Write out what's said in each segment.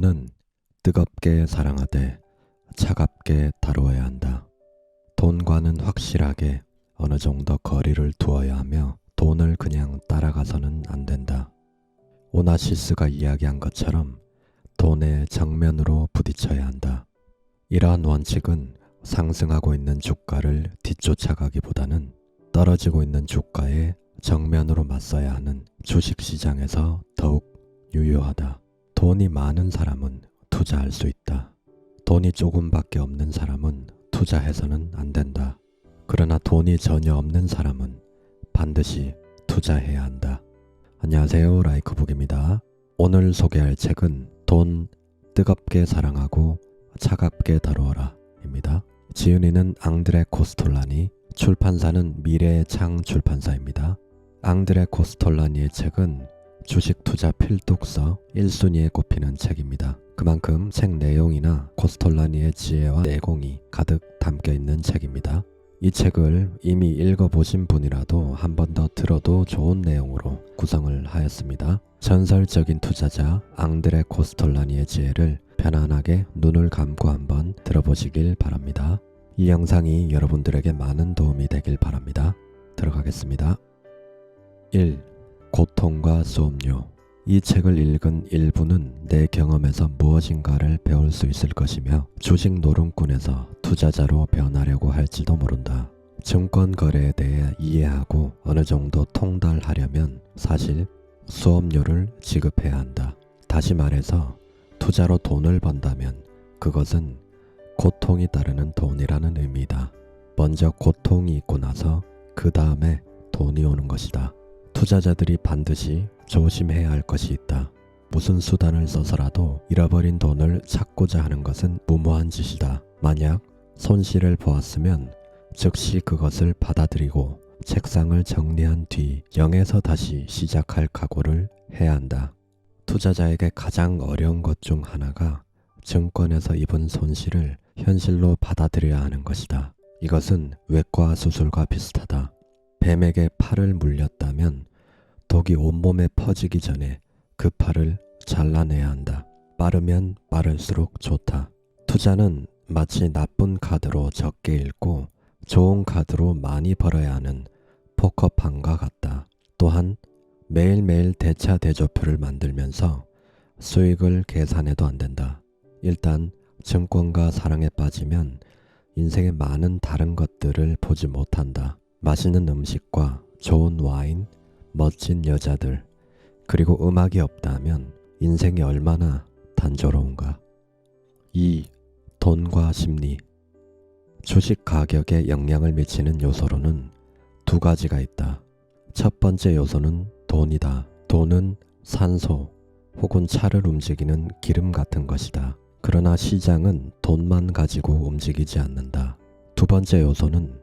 돈은 뜨겁게 사랑하되 차갑게 다루어야 한다. 돈과는 확실하게 어느 정도 거리를 두어야 하며 돈을 그냥 따라가서는 안 된다. 오나시스가 이야기한 것처럼 돈의 정면으로 부딪혀야 한다. 이러한 원칙은 상승하고 있는 주가를 뒤쫓아가기보다는 떨어지고 있는 주가에 정면으로 맞서야 하는 주식시장에서 더욱 유효하다. 돈이 많은 사람은 투자할 수 있다. 돈이 조금밖에 없는 사람은 투자해서는 안 된다. 그러나 돈이 전혀 없는 사람은 반드시 투자해야 한다. 안녕하세요, 라이크북입니다. 오늘 소개할 책은 돈 뜨겁게 사랑하고 차갑게 다루어라 입니다. 지은이는 앙드레 코스톨라니, 출판사는 미래의 창 출판사입니다. 앙드레 코스톨라니의 책은 주식 투자 필독서 1순위에 꼽히는 책입니다. 그만큼 책 내용이나 코스톨라니의 지혜와 내공이 가득 담겨 있는 책입니다. 이 책을 이미 읽어보신 분이라도 한 번 더 들어도 좋은 내용으로 구성을 하였습니다. 전설적인 투자자 앙드레 코스톨라니의 지혜를 편안하게 눈을 감고 한번 들어보시길 바랍니다. 이 영상이 여러분들에게 많은 도움이 되길 바랍니다. 들어가겠습니다. 1. 고통과 수업료. 이 책을 읽은 일부는 내 경험에서 무엇인가를 배울 수 있을 것이며 주식 노름꾼에서 투자자로 변하려고 할지도 모른다. 증권 거래에 대해 이해하고 어느 정도 통달하려면 사실 수업료를 지급해야 한다. 다시 말해서 투자로 돈을 번다면 그것은 고통이 따르는 돈이라는 의미다. 먼저 고통이 있고 나서 그 다음에 돈이 오는 것이다. 투자자들이 반드시 조심해야 할 것이 있다. 무슨 수단을 써서라도 잃어버린 돈을 찾고자 하는 것은 무모한 짓이다. 만약 손실을 보았으면 즉시 그것을 받아들이고 책상을 정리한 뒤 0에서 다시 시작할 각오를 해야 한다. 투자자에게 가장 어려운 것 중 하나가 증권에서 입은 손실을 현실로 받아들여야 하는 것이다. 이것은 외과 수술과 비슷하다. 뱀에게 팔을 물렸다면 독이 온몸에 퍼지기 전에 그 팔을 잘라내야 한다. 빠르면 빠를수록 좋다. 투자는 마치 나쁜 카드로 적게 읽고 좋은 카드로 많이 벌어야 하는 포커판과 같다. 또한 매일매일 대차 대조표를 만들면서 수익을 계산해도 안 된다. 일단 증권과 사랑에 빠지면 인생의 많은 다른 것들을 보지 못한다. 맛있는 음식과 좋은 와인, 멋진 여자들, 그리고 음악이 없다면 인생이 얼마나 단조로운가. 2. 돈과 심리. 주식 가격에 영향을 미치는 요소로는 두 가지가 있다. 첫 번째 요소는 돈이다. 돈은 산소 혹은 차를 움직이는 기름 같은 것이다. 그러나 시장은 돈만 가지고 움직이지 않는다. 두 번째 요소는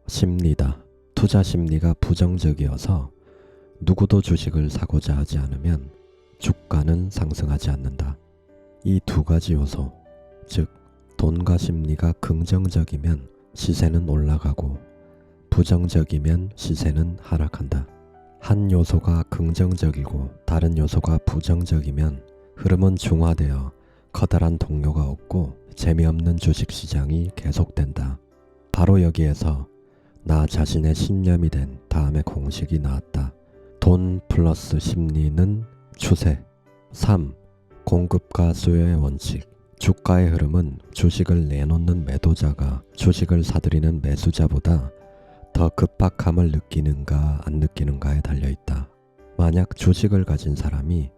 심리다. 투자 심리가 부정적이어서 누구도 주식을 사고자 하지 않으면 주가는 상승하지 않는다. 이 두 가지 요소, 즉 돈과 심리가 긍정적이면 시세는 올라가고 부정적이면 시세는 하락한다. 한 요소가 긍정적이고 다른 요소가 부정적이면 흐름은 중화되어 커다란 동요가 없고 재미없는 주식시장이 계속된다. 바로 여기에서 나 자신의 신념이 된 다음의 공식이 나왔다. 돈 플러스 심리는 추세. 3. 공급과 수요의 원칙. 주가의 흐름은 주식을 내놓는 매도자가 주식을 사들이는 매수자보다 더 급박함을 느끼는가 안 느끼는가에 달려있다. 만약 주식을 가진 사람이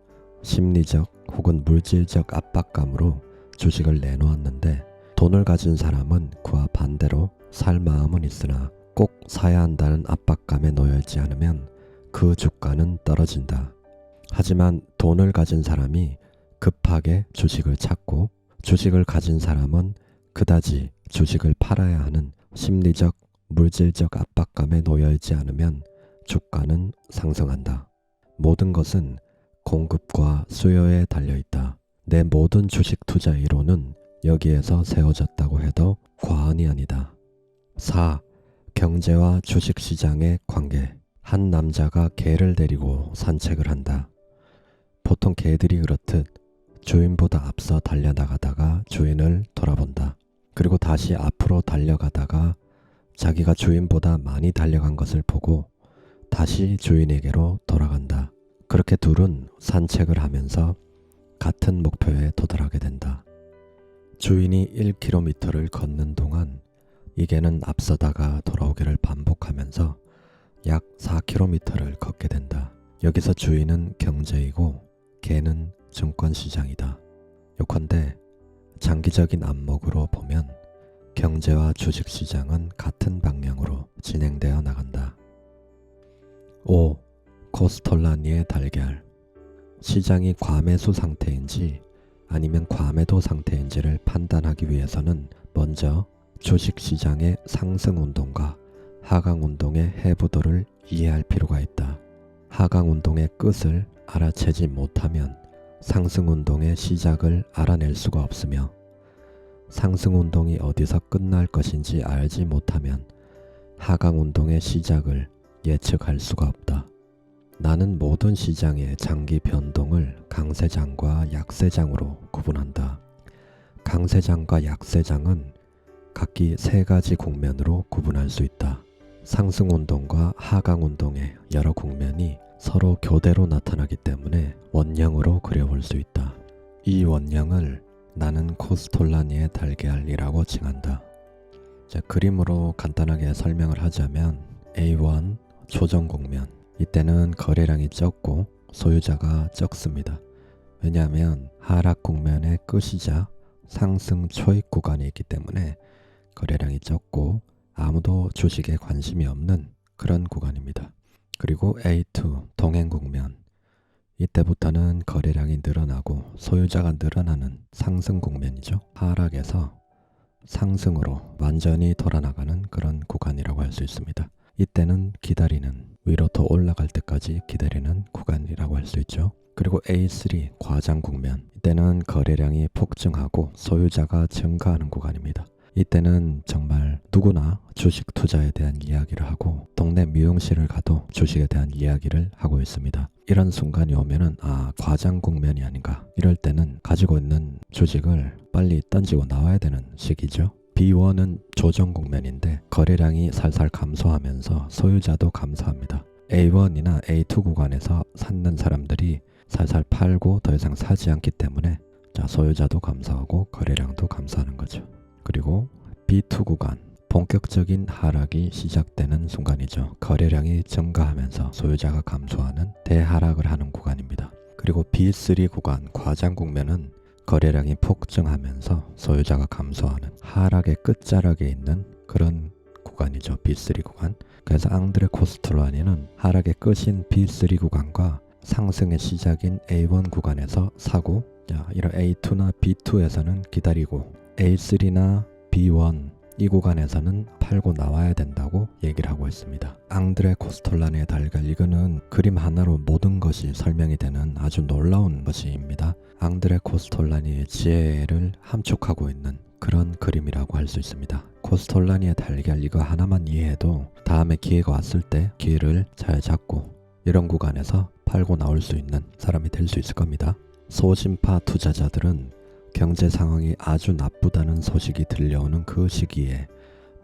심리적 혹은 물질적 압박감으로 주식을 내놓았는데 돈을 가진 사람은 그와 반대로 살 마음은 있으나 꼭 사야 한다는 압박감에 놓여있지 않으면 그 주가는 떨어진다. 하지만 돈을 가진 사람이 급하게 주식을 찾고 주식을 가진 사람은 그다지 주식을 팔아야 하는 심리적, 물질적 압박감에 놓여있지 않으면 주가는 상승한다. 모든 것은 공급과 수요에 달려있다. 내 모든 주식 투자 이론은 여기에서 세워졌다고 해도 과언이 아니다. 4. 경제와 주식시장의 관계. 한 남자가 개를 데리고 산책을 한다. 보통 개들이 그렇듯 주인보다 앞서 달려나가다가 주인을 돌아본다. 그리고 다시 앞으로 달려가다가 자기가 주인보다 많이 달려간 것을 보고 다시 주인에게로 돌아간다. 그렇게 둘은 산책을 하면서 같은 목표에 도달하게 된다. 주인이 1km를 걷는 동안 이 개는 앞서다가 돌아오기를 반복하면서 약 4km를 걷게 된다. 여기서 주인은 경제이고 개는 증권시장이다. 요컨대 장기적인 안목으로 보면 경제와 주식시장은 같은 방향으로 진행되어 나간다. 5. 코스톨라니의 달걀. 시장이 과매수 상태인지 아니면 과매도 상태인지를 판단하기 위해서는 먼저 주식시장의 상승운동과 하강운동의 해부도를 이해할 필요가 있다. 하강운동의 끝을 알아채지 못하면 상승운동의 시작을 알아낼 수가 없으며 상승운동이 어디서 끝날 것인지 알지 못하면 하강운동의 시작을 예측할 수가 없다. 나는 모든 시장의 장기 변동을 강세장과 약세장으로 구분한다. 강세장과 약세장은 각기 세 가지 국면으로 구분할 수 있다. 상승운동과 하강운동의 여러 국면이 서로 교대로 나타나기 때문에 원형으로 그려볼 수 있다. 이 원형을 나는 코스톨라니의 달걀이라고 칭한다. 자, 그림으로 간단하게 설명을 하자면 A1 조정 국면. 이때는 거래량이 적고 소유자가 적습니다. 왜냐하면 하락 국면의 끝이자 상승 초입 구간이 있기 때문에 거래량이 적고 아무도 주식에 관심이 없는 그런 구간입니다. 그리고 A2 동행 국면. 이때부터는 거래량이 늘어나고 소유자가 늘어나는 상승 국면이죠. 하락에서 상승으로 완전히 돌아나가는 그런 구간이라고 할 수 있습니다. 이때는 기다리는, 위로 더 올라갈 때까지 기다리는 구간이라고 할 수 있죠. 그리고 A3 과장 국면. 이때는 거래량이 폭증하고 소유자가 증가하는 구간입니다. 이때는 정말 누구나 주식 투자에 대한 이야기를 하고 동네 미용실을 가도 주식에 대한 이야기를 하고 있습니다. 이런 순간이 오면은 과장 국면이 아닌가. 이럴 때는 가지고 있는 주식을 빨리 던지고 나와야 되는 시기죠. B1은 조정 국면인데 거래량이 살살 감소하면서 소유자도 감소합니다. A1이나 A2 구간에서 샀는 사람들이 살살 팔고 더 이상 사지 않기 때문에 소유자도 감소하고 거래량도 감소하는 거죠. 그리고 B2 구간, 본격적인 하락이 시작되는 순간이죠. 거래량이 증가하면서 소유자가 감소하는 대하락을 하는 구간입니다. 그리고 B3 구간, 과장 국면은 거래량이 폭증하면서 소유자가 감소하는 하락의 끝자락에 있는 그런 구간이죠. B3 구간. 그래서 앙드레 코스톨라니는 하락의 끝인 B3 구간과 상승의 시작인 A1 구간에서 사고, 이런 A2나 B2에서는 기다리고 A3나 B1 이 구간에서는 팔고 나와야 된다고 얘기를 하고 있습니다. 앙드레 코스톨라니의 달걀, 이거는 그림 하나로 모든 것이 설명이 되는 아주 놀라운 것입니다. 앙드레 코스톨라니의 지혜를 함축하고 있는 그런 그림이라고 할 수 있습니다. 코스톨라니의 달걀 이거 하나만 이해해도 다음에 기회가 왔을 때 기회를 잘 잡고 이런 구간에서 팔고 나올 수 있는 사람이 될 수 있을 겁니다. 소진파 투자자들은 경제 상황이 아주 나쁘다는 소식이 들려오는 그 시기에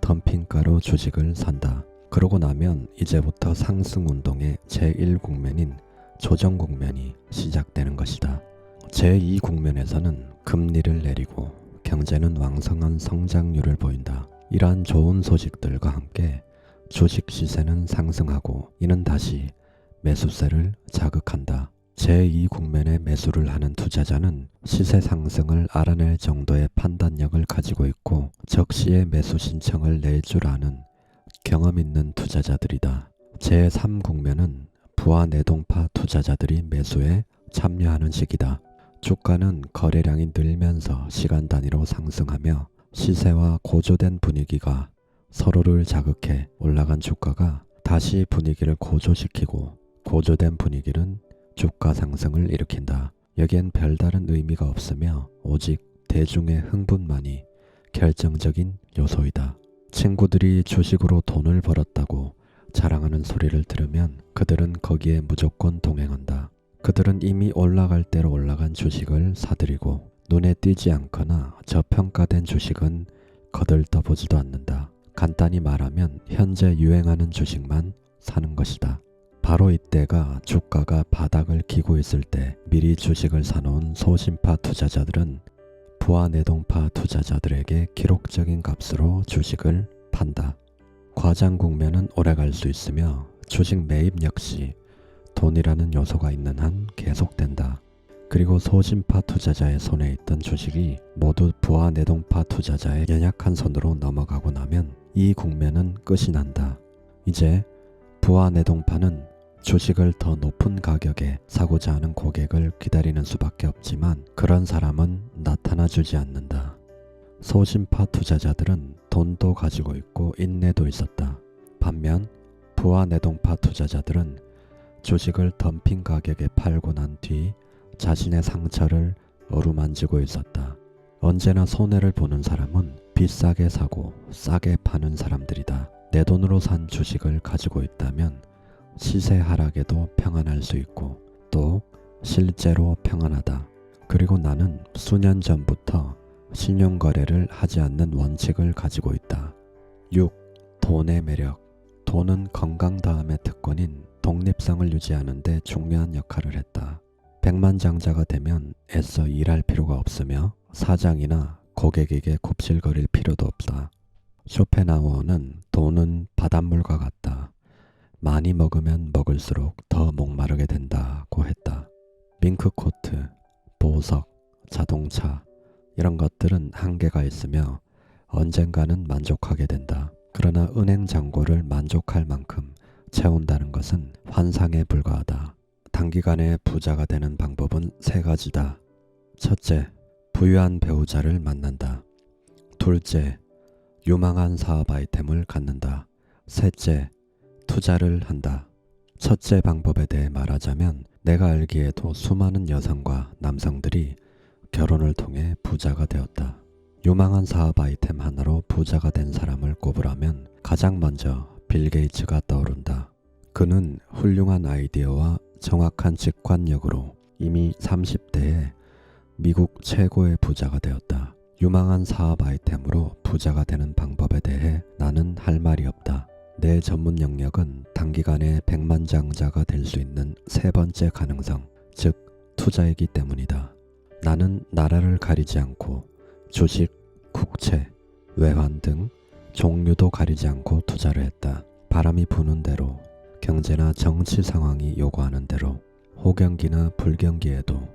덤핑가로 주식을 산다. 그러고 나면 이제부터 상승운동의 제1국면인 조정국면이 시작되는 것이다. 제2국면에서는 금리를 내리고 경제는 왕성한 성장률을 보인다. 이러한 좋은 소식들과 함께 주식 시세는 상승하고 이는 다시 매수세를 자극한다. 제2국면에 매수를 하는 투자자는 시세 상승을 알아낼 정도의 판단력을 가지고 있고 적시에 매수 신청을 낼 줄 아는 경험 있는 투자자들이다. 제3국면은 부하 내동파 투자자들이 매수에 참여하는 시기다. 주가는 거래량이 늘면서 시간 단위로 상승하며 시세와 고조된 분위기가 서로를 자극해 올라간 주가가 다시 분위기를 고조시키고 고조된 분위기는 주가 상승을 일으킨다. 여기엔 별다른 의미가 없으며 오직 대중의 흥분만이 결정적인 요소이다. 친구들이 주식으로 돈을 벌었다고 자랑하는 소리를 들으면 그들은 거기에 무조건 동행한다. 그들은 이미 올라갈 대로 올라간 주식을 사들이고 눈에 띄지 않거나 저평가된 주식은 거들떠보지도 않는다. 간단히 말하면 현재 유행하는 주식만 사는 것이다. 바로 이때가 주가가 바닥을 기고 있을 때 미리 주식을 사놓은 소심파 투자자들은 부하내동파 투자자들에게 기록적인 값으로 주식을 판다. 과장 국면은 오래갈 수 있으며 주식 매입 역시 돈이라는 요소가 있는 한 계속된다. 그리고 소심파 투자자의 손에 있던 주식이 모두 부하내동파 투자자의 연약한 손으로 넘어가고 나면 이 국면은 끝이 난다. 이제 부하내동파는 주식을 더 높은 가격에 사고자 하는 고객을 기다리는 수밖에 없지만 그런 사람은 나타나 주지 않는다. 소심파 투자자들은 돈도 가지고 있고 인내도 있었다. 반면 부하내동파 투자자들은 주식을 덤핑 가격에 팔고 난 뒤 자신의 상처를 어루만지고 있었다. 언제나 손해를 보는 사람은 비싸게 사고 싸게 파는 사람들이다. 내 돈으로 산 주식을 가지고 있다면 시세 하락에도 평안할 수 있고 또 실제로 평안하다. 그리고 나는 수년 전부터 신용거래를 하지 않는 원칙을 가지고 있다. 6. 돈의 매력. 돈은 건강 다음의 특권인 독립성을 유지하는 데 중요한 역할을 했다. 백만장자가 되면 애써 일할 필요가 없으며 사장이나 고객에게 굽실거릴 필요도 없다. 쇼펜하우어는 돈은 바닷물과 같다. 많이 먹으면 먹을수록 더 목마르게 된다고 했다. 밍크코트, 보석, 자동차 이런 것들은 한계가 있으며 언젠가는 만족하게 된다. 그러나 은행 잔고를 만족할 만큼 채운다는 것은 환상에 불과하다. 단기간에 부자가 되는 방법은 3가지다. 첫째, 부유한 배우자를 만난다. 둘째, 유망한 사업 아이템을 갖는다. 셋째, 투자를 한다. 첫째 방법에 대해 말하자면 내가 알기에도 수많은 여성과 남성들이 결혼을 통해 부자가 되었다. 유망한 사업 아이템 하나로 부자가 된 사람을 꼽으라면 가장 먼저 빌 게이츠가 떠오른다. 그는 훌륭한 아이디어와 정확한 직관력으로 이미 30대에 미국 최고의 부자가 되었다. 유망한 사업 아이템으로 부자가 되는 방법에 대해 나는 할 말이 없다. 내 전문 영역은 단기간에 백만장자가 될 수 있는 3번째 가능성, 즉 투자이기 때문이다. 나는 나라를 가리지 않고 주식, 국채, 외환 등 종류도 가리지 않고 투자를 했다. 바람이 부는 대로, 경제나 정치 상황이 요구하는 대로, 호경기나 불경기에도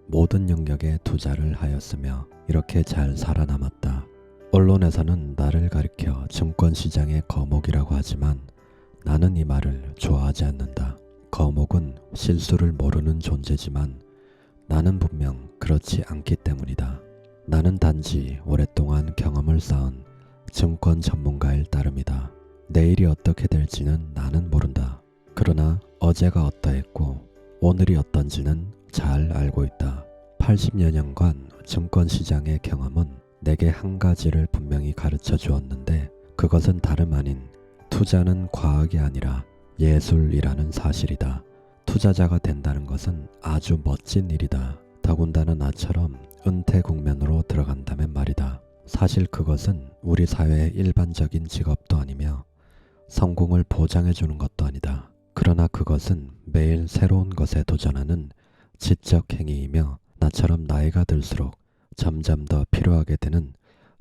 모든 영역에 투자를 하였으며 이렇게 잘 살아남았다. 언론에서는 나를 가리켜 증권시장의 거목이라고 하지만 나는 이 말을 좋아하지 않는다. 거목은 실수를 모르는 존재지만 나는 분명 그렇지 않기 때문이다. 나는 단지 오랫동안 경험을 쌓은 증권 전문가일 따름이다. 내일이 어떻게 될지는 나는 모른다. 그러나 어제가 어떠했고 오늘이 어떤지는 잘 알고 있다. 80여 년간 증권시장의 경험은 내게 한 가지를 분명히 가르쳐 주었는데 그것은 다름 아닌 투자는 과학이 아니라 예술이라는 사실이다. 투자자가 된다는 것은 아주 멋진 일이다. 더군다나 나처럼 은퇴 국면으로 들어간다면 말이다. 사실 그것은 우리 사회의 일반적인 직업도 아니며 성공을 보장해 주는 것도 아니다. 그러나 그것은 매일 새로운 것에 도전하는 지적 행위이며 나처럼 나이가 들수록 점점 더 필요하게 되는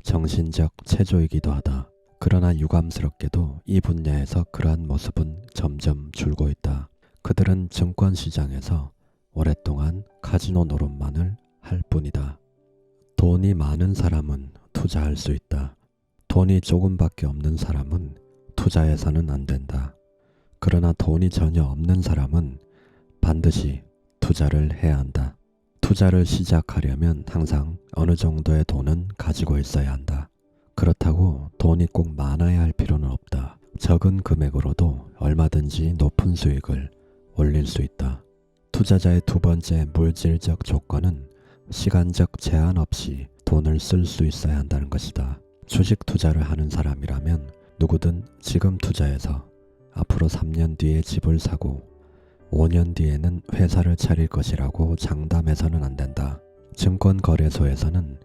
정신적 체조이기도 하다. 그러나 유감스럽게도 이 분야에서 그러한 모습은 점점 줄고 있다. 그들은 증권시장에서 오랫동안 카지노 노릇만을 할 뿐이다. 돈이 많은 사람은 투자할 수 있다. 돈이 조금밖에 없는 사람은 투자해서는 안 된다. 그러나 돈이 전혀 없는 사람은 반드시 투자를 해야 한다. 투자를 시작하려면 항상 어느 정도의 돈은 가지고 있어야 한다. 그렇다고 돈이 꼭 많아야 할 필요는 없다. 적은 금액으로도 얼마든지 높은 수익을 올릴 수 있다. 투자자의 2번째 물질적 조건은 시간적 제한 없이 돈을 쓸 수 있어야 한다는 것이다. 주식 투자를 하는 사람이라면 누구든 지금 투자해서 앞으로 3년 뒤에 집을 사고 5년 뒤에는 회사를 차릴 것이라고 장담해서는 안 된다. 증권거래소에서는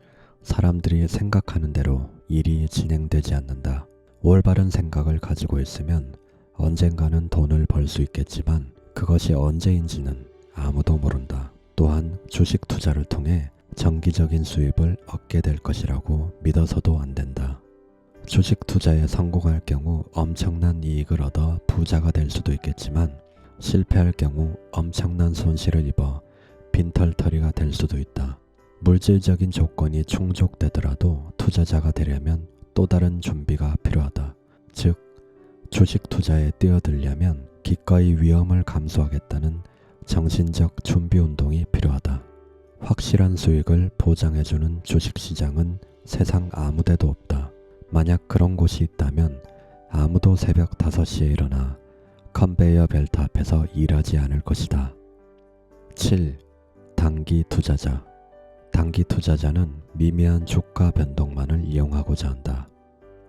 사람들이 생각하는 대로 일이 진행되지 않는다. 올바른 생각을 가지고 있으면 언젠가는 돈을 벌 수 있겠지만 그것이 언제인지는 아무도 모른다. 또한 주식 투자를 통해 정기적인 수입을 얻게 될 것이라고 믿어서도 안 된다. 주식 투자에 성공할 경우 엄청난 이익을 얻어 부자가 될 수도 있겠지만 실패할 경우 엄청난 손실을 입어 빈털터리가 될 수도 있다. 물질적인 조건이 충족되더라도 투자자가 되려면 또 다른 준비가 필요하다. 즉, 주식 투자에 뛰어들려면 기꺼이 위험을 감수하겠다는 정신적 준비 운동이 필요하다. 확실한 수익을 보장해주는 주식시장은 세상 아무데도 없다. 만약 그런 곳이 있다면 아무도 새벽 5시에 일어나 컨베이어 벨트 앞에서 일하지 않을 것이다. 7. 단기 투자자. 단기 투자자는 미미한 주가 변동만을 이용하고자 한다.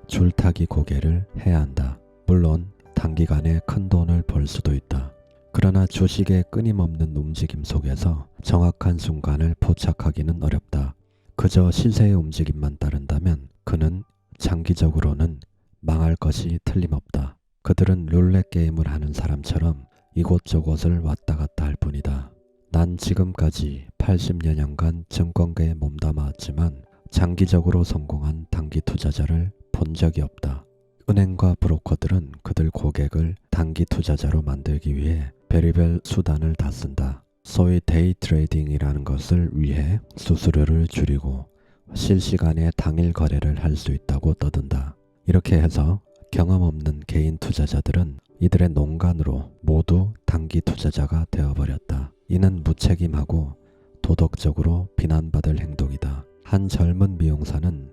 줄타기 고개를 해야 한다. 물론 단기간에 큰 돈을 벌 수도 있다. 그러나 주식의 끊임없는 움직임 속에서 정확한 순간을 포착하기는 어렵다. 그저 시세의 움직임만 따른다면 그는 장기적으로는 망할 것이 틀림없다. 그들은 룰렛 게임을 하는 사람처럼 이곳저곳을 왔다 갔다 할 뿐이다. 난 지금까지 80여 년간 증권계에 몸담아왔지만 장기적으로 성공한 단기 투자자를 본 적이 없다. 은행과 브로커들은 그들 고객을 단기 투자자로 만들기 위해 별의별 수단을 다 쓴다. 소위 데이 트레이딩이라는 것을 위해 수수료를 줄이고 실시간에 당일 거래를 할 수 있다고 떠든다. 이렇게 해서 경험 없는 개인 투자자들은 이들의 농간으로 모두 단기 투자자가 되어버렸다. 이는 무책임하고 도덕적으로 비난받을 행동이다. 한 젊은 미용사는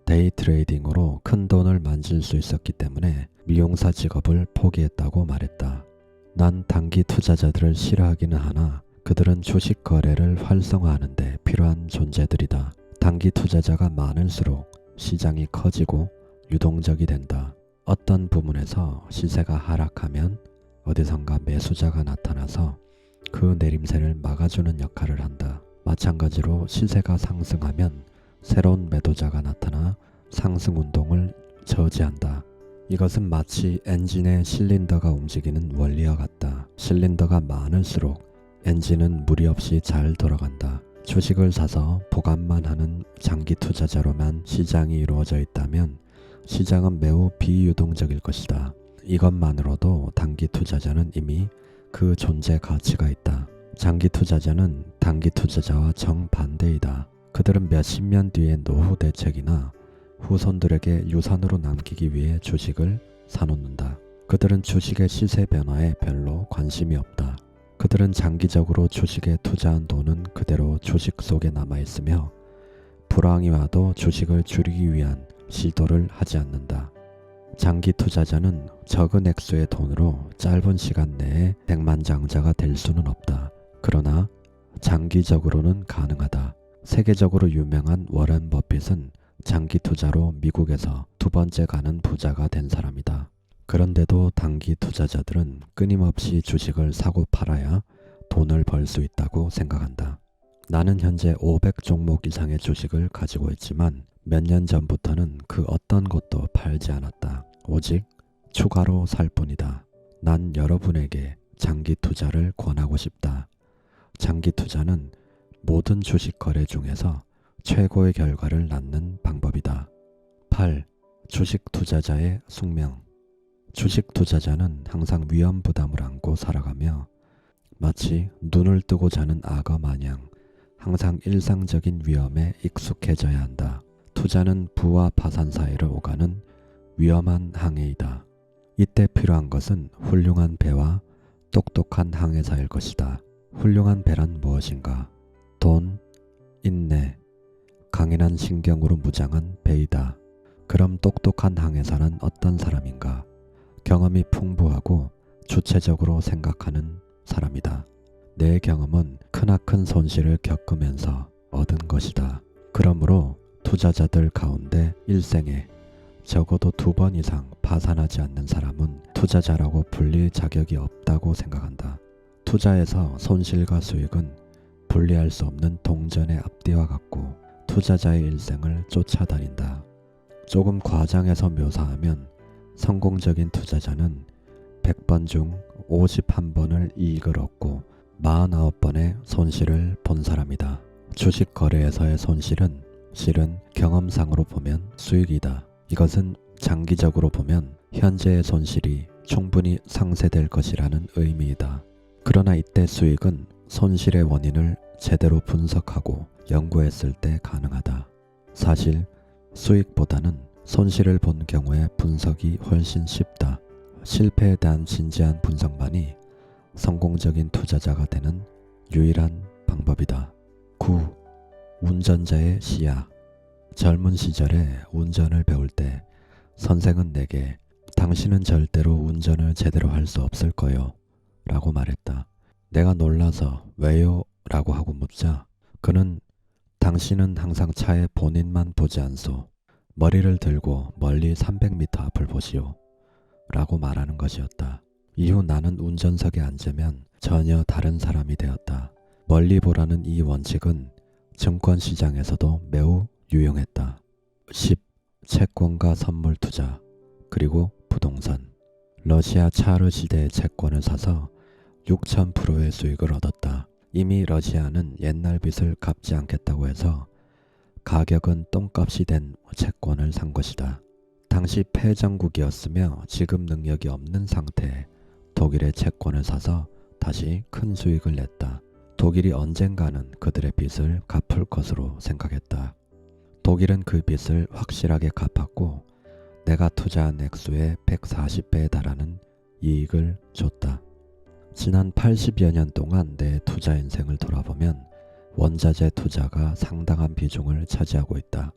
데이 트레이딩으로 큰 돈을 만질 수 있었기 때문에 미용사 직업을 포기했다고 말했다. 난 단기 투자자들을 싫어하기는 하나 그들은 주식 거래를 활성화하는 데 필요한 존재들이다. 단기 투자자가 많을수록 시장이 커지고 유동적이 된다. 어떤 부분에서 시세가 하락하면 어디선가 매수자가 나타나서 그 내림세를 막아주는 역할을 한다. 마찬가지로 시세가 상승하면 새로운 매도자가 나타나 상승 운동을 저지한다. 이것은 마치 엔진의 실린더가 움직이는 원리와 같다. 실린더가 많을수록 엔진은 무리 없이 잘 돌아간다. 주식을 사서 보관만 하는 장기 투자자로만 시장이 이루어져 있다면 시장은 매우 비유동적일 것이다. 이것만으로도 단기 투자자는 이미 그 존재 가치가 있다. 장기 투자자는 단기 투자자와 정반대이다. 그들은 몇십 년 뒤의 노후 대책이나 후손들에게 유산으로 남기기 위해 주식을 사놓는다. 그들은 주식의 시세 변화에 별로 관심이 없다. 그들은 장기적으로 주식에 투자한 돈은 그대로 주식 속에 남아있으며 불황이 와도 주식을 줄이기 위한 시도를 하지 않는다. 장기 투자자는 적은 액수의 돈으로 짧은 시간 내에 백만장자가 될 수는 없다. 그러나 장기적으로는 가능하다. 세계적으로 유명한 워렌 버핏은 장기 투자로 미국에서 두 번째 가는 부자가 된 사람이다. 그런데도 단기 투자자들은 끊임없이 주식을 사고 팔아야 돈을 벌 수 있다고 생각한다. 나는 현재 500종목 이상의 주식을 가지고 있지만 몇 년 전부터는 그 어떤 것도 팔지 않았다. 오직 추가로 살 뿐이다. 난 여러분에게 장기 투자를 권하고 싶다. 장기 투자는 모든 주식 거래 중에서 최고의 결과를 낳는 방법이다. 8. 주식 투자자의 숙명. 주식 투자자는 항상 위험 부담을 안고 살아가며 마치 눈을 뜨고 자는 악어 마냥 항상 일상적인 위험에 익숙해져야 한다. 투자는 부와 파산 사이를 오가는 위험한 항해이다. 이때 필요한 것은 훌륭한 배와 똑똑한 항해사일 것이다. 훌륭한 배란 무엇인가? 돈, 인내, 강인한 신경으로 무장한 배이다. 그럼 똑똑한 항해사는 어떤 사람인가? 경험이 풍부하고 주체적으로 생각하는 사람이다. 내 경험은 크나큰 손실을 겪으면서 얻은 것이다. 그러므로 투자자들 가운데 일생에 적어도 2번 이상 파산하지 않는 사람은 투자자라고 불릴 자격이 없다고 생각한다. 투자에서 손실과 수익은 분리할 수 없는 동전의 앞뒤와 같고 투자자의 일생을 쫓아다닌다. 조금 과장해서 묘사하면 성공적인 투자자는 100번 중 51번을 이익을 얻고 49번의 손실을 본 사람이다. 주식 거래에서의 손실은 실은 경험상으로 보면 수익이다. 이것은 장기적으로 보면 현재의 손실이 충분히 상쇄될 것이라는 의미이다. 그러나 이때 수익은 손실의 원인을 제대로 분석하고 연구했을 때 가능하다. 사실 수익보다는 손실을 본 경우의 분석이 훨씬 쉽다. 실패에 대한 진지한 분석만이 성공적인 투자자가 되는 유일한 방법이다. 9. 운전자의 시야. 젊은 시절에 운전을 배울 때 선생은 내게 당신은 절대로 운전을 제대로 할 수 없을 거요 라고 말했다. 내가 놀라서 왜요? 라고 하고 묻자 그는 당신은 항상 차에 본인만 보지 않소. 머리를 들고 멀리 300m 앞을 보시오 라고 말하는 것이었다. 이후 나는 운전석에 앉으면 전혀 다른 사람이 되었다. 멀리 보라는 이 원칙은 증권시장에서도 매우 유용했다. 10. 채권과 선물 투자 그리고 부동산. 러시아 차르 시대의 채권을 사서 6000%의 수익을 얻었다. 이미 러시아는 옛날 빚을 갚지 않겠다고 해서 가격은 똥값이 된 채권을 산 것이다. 당시 패전국이었으며 지급 능력이 없는 상태에 독일의 채권을 사서 다시 큰 수익을 냈다. 독일이 언젠가는 그들의 빚을 갚을 것으로 생각했다. 독일은 그 빚을 확실하게 갚았고 내가 투자한 액수의 140배에 달하는 이익을 줬다. 지난 80여 년 동안 내 투자 인생을 돌아보면 원자재 투자가 상당한 비중을 차지하고 있다.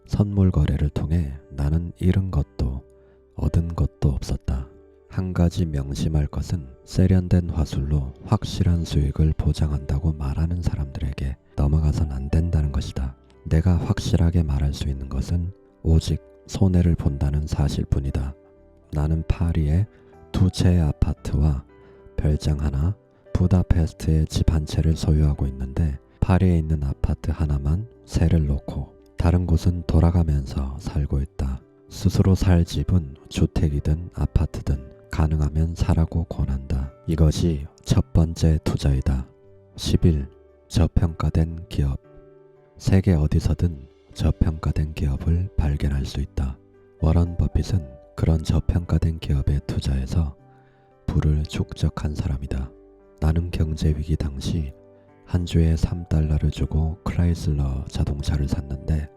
선물 거래를 통해 나는 잃은 것도 얻은 것도 없었다. 한 가지 명심할 것은 세련된 화술로 확실한 수익을 보장한다고 말하는 사람들에게 넘어가선 안 된다는 것이다. 내가 확실하게 말할 수 있는 것은 오직 손해를 본다는 사실뿐이다. 나는 파리에 2채의 아파트와 별장 하나, 부다페스트에 집 한 채를 소유하고 있는데 파리에 있는 아파트 하나만 세를 놓고 다른 곳은 돌아가면서 살고 있다. 스스로 살 집은 주택이든 아파트든 가능하면 사라고 권한다. 이것이 첫 번째 투자이다. 11. 저평가된 기업. 세계 어디서든 저평가된 기업을 발견할 수 있다. 워런 버핏은 그런 저평가된 기업에 투자해서 부를 축적한 사람이다. 나는 경제위기 당시 한 주에 3달러를 주고 크라이슬러 자동차를 샀는데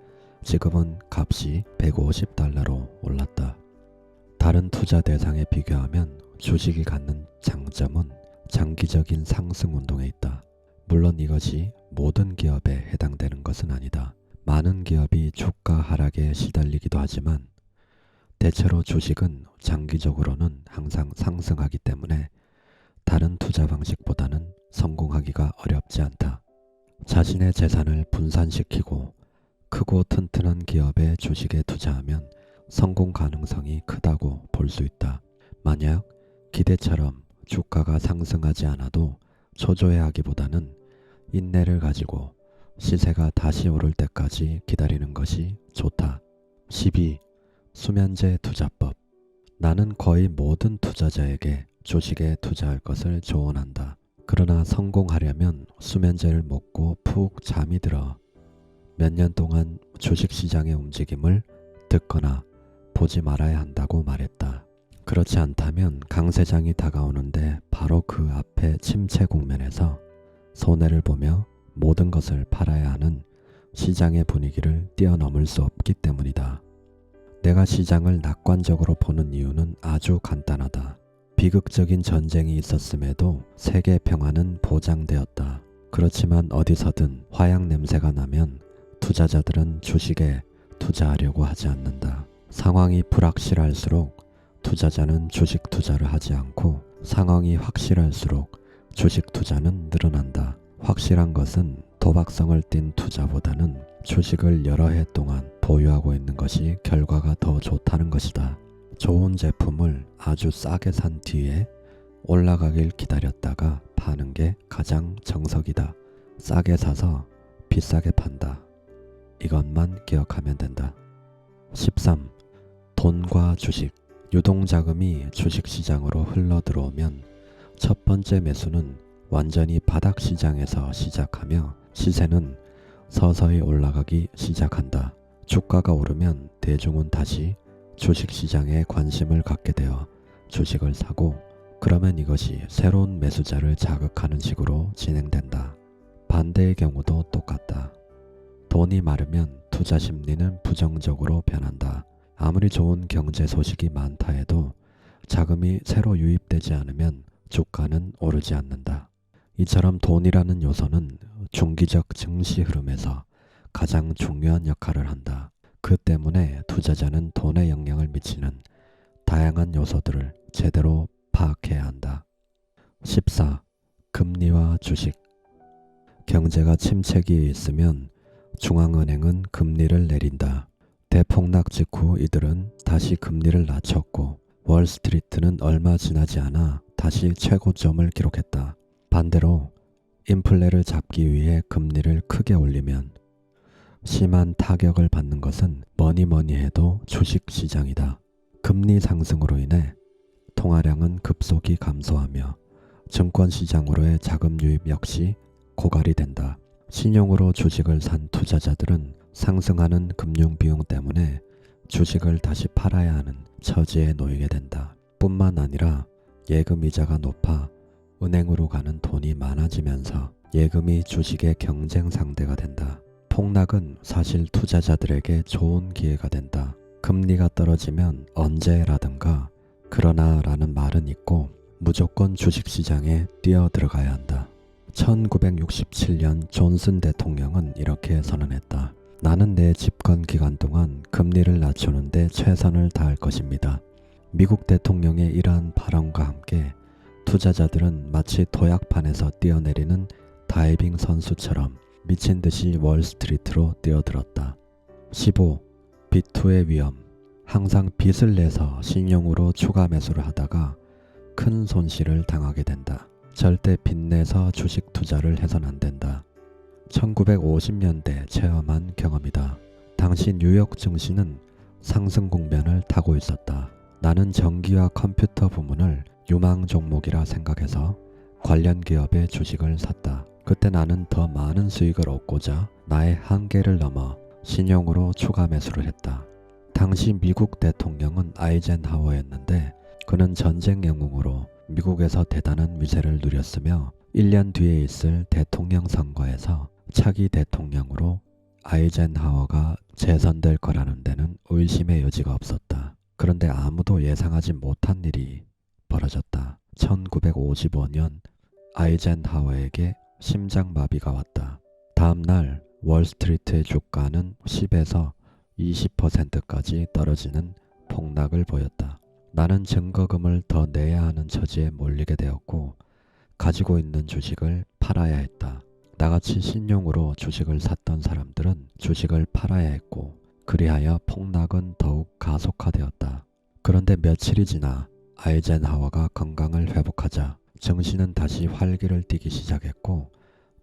지금은 값이 150달러로 올랐다. 다른 투자 대상에 비교하면 주식이 갖는 장점은 장기적인 상승 운동에 있다. 물론 이것이 모든 기업에 해당되는 것은 아니다. 많은 기업이 주가 하락에 시달리기도 하지만 대체로 주식은 장기적으로는 항상 상승하기 때문에 다른 투자 방식보다는 성공하기가 어렵지 않다. 자신의 재산을 분산시키고 크고 튼튼한 기업의 주식에 투자하면 성공 가능성이 크다고 볼 수 있다. 만약 기대처럼 주가가 상승하지 않아도 초조해하기보다는 인내를 가지고 시세가 다시 오를 때까지 기다리는 것이 좋다. 12. 수면제 투자법. 나는 거의 모든 투자자에게 주식에 투자할 것을 조언한다. 그러나 성공하려면 수면제를 먹고 푹 잠이 들어 몇 년 동안 주식시장의 움직임을 듣거나 보지 말아야 한다고 말했다. 그렇지 않다면 강세장이 다가오는데 바로 그 앞에 침체 국면에서 손해를 보며 모든 것을 팔아야 하는 시장의 분위기를 뛰어넘을 수 없기 때문이다. 내가 시장을 낙관적으로 보는 이유는 아주 간단하다. 비극적인 전쟁이 있었음에도 세계 평화는 보장되었다. 그렇지만 어디서든 화약 냄새가 나면 투자자들은 주식에 투자하려고 하지 않는다. 상황이 불확실할수록 투자자는 주식 투자를 하지 않고 상황이 확실할수록 주식 투자는 늘어난다. 확실한 것은 도박성을 띤 투자보다는 주식을 여러 해 동안 보유하고 있는 것이 결과가 더 좋다는 것이다. 좋은 제품을 아주 싸게 산 뒤에 올라가길 기다렸다가 파는 게 가장 정석이다. 싸게 사서 비싸게 판다. 이것만 기억하면 된다. 13. 돈과 주식. 유동자금이 주식시장으로 흘러들어오면 첫 번째 매수는 완전히 바닥시장에서 시작하며 시세는 서서히 올라가기 시작한다. 주가가 오르면 대중은 다시 주식시장에 관심을 갖게 되어 주식을 사고, 그러면 이것이 새로운 매수자를 자극하는 식으로 진행된다. 반대의 경우도 똑같다. 돈이 마르면 투자 심리는 부정적으로 변한다. 아무리 좋은 경제 소식이 많다 해도 자금이 새로 유입되지 않으면 주가는 오르지 않는다. 이처럼 돈이라는 요소는 중기적 증시 흐름에서 가장 중요한 역할을 한다. 그 때문에 투자자는 돈에 영향을 미치는 다양한 요소들을 제대로 파악해야 한다. 14. 금리와 주식. 경제가 침체기에 있으면 중앙은행은 금리를 내린다. 대폭락 직후 이들은 다시 금리를 낮췄고 월스트리트는 얼마 지나지 않아 다시 최고점을 기록했다. 반대로 인플레를 잡기 위해 금리를 크게 올리면 심한 타격을 받는 것은 뭐니 해도 주식시장이다. 금리 상승으로 인해 통화량은 급속히 감소하며 증권시장으로의 자금 유입 역시 고갈이 된다. 신용으로 주식을 산 투자자들은 상승하는 금융비용 때문에 주식을 다시 팔아야 하는 처지에 놓이게 된다. 뿐만 아니라 예금이자가 높아 은행으로 가는 돈이 많아지면서 예금이 주식의 경쟁 상대가 된다. 폭락은 사실 투자자들에게 좋은 기회가 된다. 금리가 떨어지면 언제라든가 그러나 라는 말은 있고 무조건 주식시장에 뛰어들어가야 한다. 1967년 존슨 대통령은 이렇게 선언했다. 나는 내 집권 기간 동안 금리를 낮추는데 최선을 다할 것입니다. 미국 대통령의 이러한 발언과 함께 투자자들은 마치 도약판에서 뛰어내리는 다이빙 선수처럼 미친 듯이 월스트리트로 뛰어들었다. 15. B2의 위험. 항상 빚을 내서 신용으로 추가 매수를 하다가 큰 손실을 당하게 된다. 절대 빚내서 주식 투자를 해선 안 된다. 1950년대 체험한 경험이다. 당시 뉴욕 증시는 상승 국면을 타고 있었다. 나는 전기와 컴퓨터 부문을 유망 종목이라 생각해서 관련 기업의 주식을 샀다. 그때 나는 더 많은 수익을 얻고자 나의 한계를 넘어 신용으로 추가 매수를 했다. 당시 미국 대통령은 아이젠하워였는데 그는 전쟁 영웅으로 미국에서 대단한 위세를 누렸으며 1년 뒤에 있을 대통령 선거에서 차기 대통령으로 아이젠하워가 재선될 거라는 데는 의심의 여지가 없었다. 그런데 아무도 예상하지 못한 일이 벌어졌다. 1955년 아이젠하워에게 심장마비가 왔다. 다음 날 월스트리트의 주가는 10에서 20%까지 떨어지는 폭락을 보였다. 나는 증거금을 더 내야 하는 처지에 몰리게 되었고 가지고 있는 주식을 팔아야 했다. 나같이 신용으로 주식을 샀던 사람들은 주식을 팔아야 했고 그리하여 폭락은 더욱 가속화되었다. 그런데 며칠이 지나 아이젠하워가 건강을 회복하자 증시는 다시 활기를 띠기 시작했고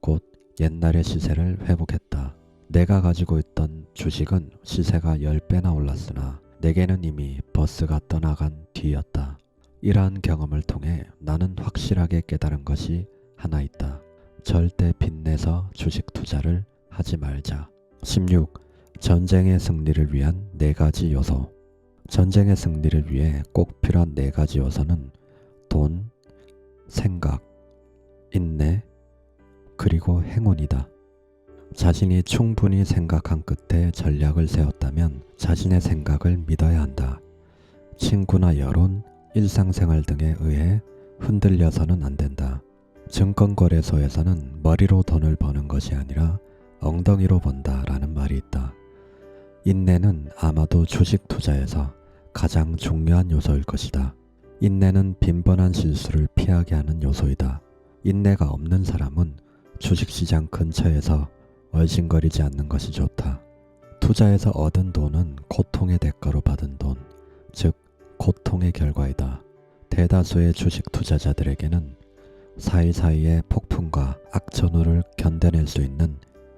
곧 옛날의 시세를 회복했다. 내가 가지고 있던 주식은 시세가 10배나 올랐으나 내게는 이미 버스가 떠나간 뒤였다. 이러한 경험을 통해 나는 확실하게 깨달은 것이 하나 있다. 절대 빚내서 주식 투자를 하지 말자. 16. 전쟁의 승리를 위한 4가지 요소. 전쟁의 승리를 위해 꼭 필요한 4가지 요소는 돈, 생각, 인내, 그리고 행운이다. 자신이 충분히 생각한 끝에 전략을 세웠다면 자신의 생각을 믿어야 한다. 친구나 여론, 일상생활 등에 의해 흔들려서는 안 된다. 증권거래소에서는 머리로 돈을 버는 것이 아니라 엉덩이로 번다라는 말이 있다. 인내는 아마도 주식 투자에서 가장 중요한 요소일 것이다. 인내는 빈번한 실수를 피하게 하는 요소이다. 인내가 없는 사람은 주식시장 근처에서 얼씬거리지 않는 것이 좋다. 투자에서 얻은 돈은 고통의 대가로 받은 돈, 즉 고통의 결과이다. 대다수의 주식 투자자들에게는 사이사이의 폭풍과 악천후를 견뎌낼 수 있는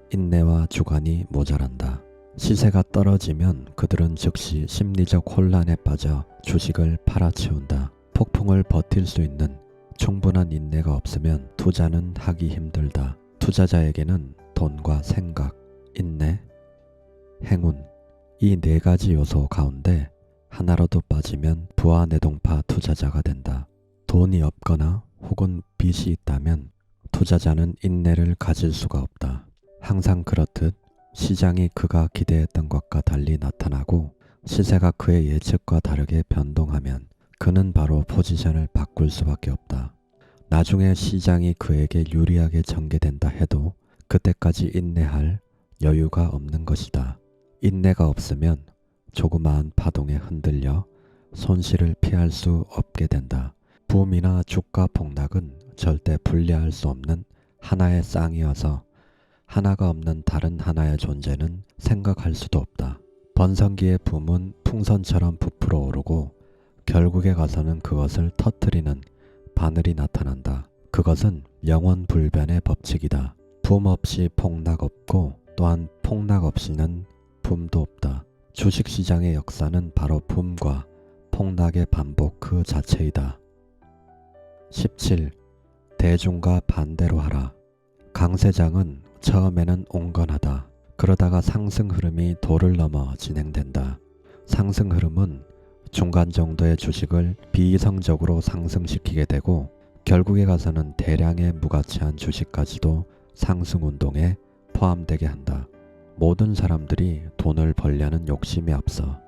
인내와 주관이 모자란다. 시세가 떨어지면 그들은 즉시 심리적 혼란에 빠져 주식을 팔아치운다. 폭풍을 버틸 수 있는 충분한 인내가 없으면 투자는 하기 힘들다. 투자자에게는 돈과 생각, 인내, 행운, 이 네 가지 요소 가운데 하나라도 빠지면 부하내동파 투자자가 된다. 돈이 없거나 혹은 빚이 있다면 투자자는 인내를 가질 수가 없다. 항상 그렇듯 시장이 그가 기대했던 것과 달리 나타나고 시세가 그의 예측과 다르게 변동하면 그는 바로 포지션을 바꿀 수밖에 없다. 나중에 시장이 그에게 유리하게 전개된다 해도 그때까지 인내할 여유가 없는 것이다. 인내가 없으면 조그마한 파동에 흔들려 손실을 피할 수 없게 된다. 붐이나 주가 폭락은 절대 분리할 수 없는 하나의 쌍이어서 하나가 없는 다른 하나의 존재는 생각할 수도 없다. 번성기의 붐은 풍선처럼 부풀어 오르고 결국에 가서는 그것을 터뜨리는 바늘이 나타난다. 그것은 영원불변의 법칙이다. 붐 없이 폭락 없고 또한 폭락 없이는 붐도 없다. 주식시장의 역사는 바로 붐과 폭락의 반복 그 자체이다. 17. 대중과 반대로 하라. 강세장은 처음에는 온건하다. 그러다가 상승 흐름이 도를 넘어 진행된다. 상승 흐름은 중간 정도의 주식을 비이성적으로 상승시키게 되고 결국에 가서는 대량의 무가치한 주식까지도 상승 운동에 포함되게 한다. 모든 사람들이 돈을 벌려는 욕심에 앞서